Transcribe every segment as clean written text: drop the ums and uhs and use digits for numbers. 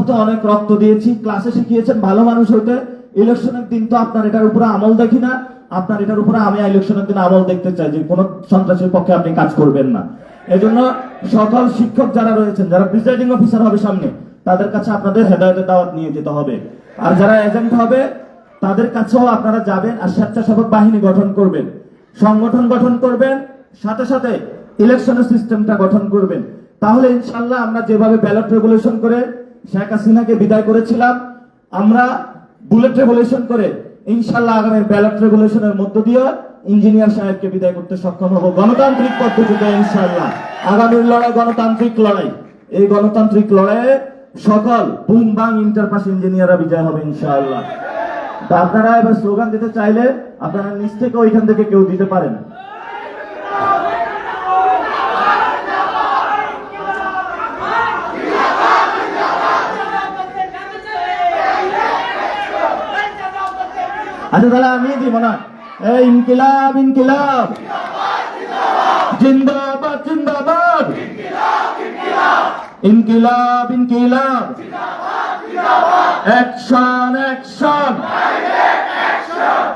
তো অনেক রক্ত দিয়েছি, ক্লাসে শিখিয়েছেন ভালো মানুষ হইতে। ইলেকশনের দিন তো আপনার এটার উপরে আমল দেখি না, আপনার এটার উপরে আমি ইলেকশনের দিন আমল দেখতে চাই যে কোন সন্ত্রাসীর পক্ষে আপনি কাজ করবেন না। এজন্য সকল শিক্ষক যারা রয়েছেন, যারা প্রিসাইডিং অফিসার হবে সামনে, তাদের কাছে আপনাদের হেদায়েতের দাওয়াত নিয়ে যেতে হবে। আর যারা এজেন্ট হবে তাদের কাছেও আপনারা যাবেন আর স্বেচ্ছাসেবক বাহিনী গঠন করবেন, সংগঠন গঠন করবেন, সাথে সাথে ইলেকশনের সিস্টেমটা গঠন করবেন। তাহলে ইনশাআল্লাহ আমরা যেভাবে ব্যালট রেগুলেশন করে শেখ হাসিনাকে বিদায় করেছিলাম, আমরা বুলেট রেগুলেশন করে ইনশাআল্লাহ আগামী ব্যালট রেগুলেশনের মধ্য দিয়ে ইঞ্জিনিয়ার সাহেবকে বিদায় করতে সক্ষম হব গণতান্ত্রিক পদ্ধতিতে ইনশাআল্লাহ। আগামীর লড়াই গণতান্ত্রিক লড়াই। এই গণতান্ত্রিক লড়াইয়ে সকল বুম বাং ইন্টারপাস ইঞ্জিনিয়াররা বিজয় হবে ইনশাআল্লাহ। তো আপনারা এবার স্লোগান দিতে চাইলে আপনারা নিচ থেকে ওইখান থেকে কেউ দিতে পারেন। আচ্ছা তাহলে আমি দিব না, এই ইনকিলাব ইনকিলাব জিন্দাবাদ জিন্দাবাদ, ইনকিলাব ইনকিলাব অ্যাকশন অ্যাকশন,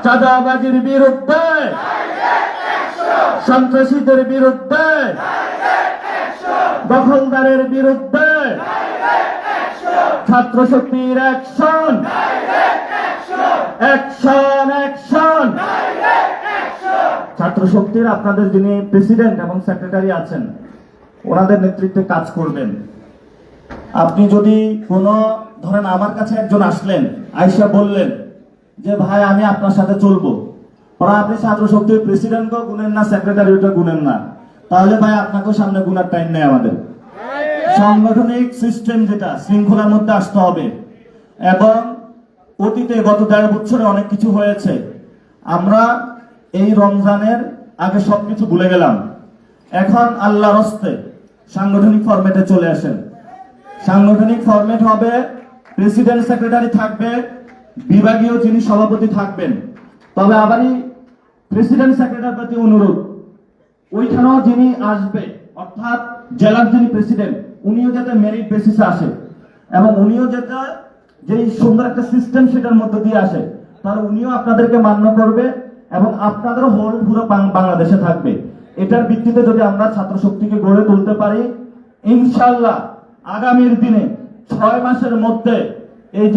চাঁদাবাজির বিরুদ্ধে, সন্ত্রাসীদের বিরুদ্ধে, দখলদারের বিরুদ্ধে, ছাত্র শক্তির অ্যাকশন অ্যাকশন অ্যাকশন। ছাত্র শক্তির আপনাদের যিনি প্রেসিডেন্ট এবং সেক্রেটারি আছেন, ওনাদের নেতৃত্বে কাজ করবেন। আপনি যদি কোনো ধরেন আমার কাছে একজন আসলেন, আয়েশা বললেন যে ভাই আমি আপনার সাথে চলবো, ওরা আপনি ছাত্র শক্তির প্রেসিডেন্টকেও গুনেন না, সেক্রেটারিটা গুনেন না, তাহলে ভাই আপনাকেও সামনে গুনার টাইম নেই। আমাদের সাংগঠনিক সিস্টেম যেটা শৃঙ্খলার মধ্যে আসতে হবে। এবং অতীতে গত 1.5 বছরে অনেক কিছু হয়েছে, আমরা এই রমজানের আগে সবকিছু ভুলে গেলাম। এখন আল্লাহর হস্তে সাংগঠনিক ফরম্যাটে চলে আসেন। সাংগঠনিক ফরম্যাট হবে প্রেসিডেন্ট সেক্রেটারি থাকবে, বিভাগীয় যিনি সভাপতি থাকবেন। তবে আবারই প্রেসিডেন্ট সেক্রেটারির প্রতি অনুরোধ, ওইখানেও যিনি আসবে অর্থাৎ জেলার যিনি প্রেসিডেন্ট, উনিও যাতে মেরিট বেসিসে আসে এবং উনিও যাতে যেই সুন্দর একটা সিস্টেম সেটার মধ্যে দিয়ে আসে, তাহলে উনিও আপনাদেরকে মান্য করবে এবং আপনাদেরও হোল্ড পুরো বাংলাদেশে থাকবে। এটার ভিত্তিতে যদি আমরা ছাত্র শক্তিকে গড়ে তুলতে পারি, ইনশাআল্লাহ আগামীর দিনে 6 মাসের মধ্যে এই যে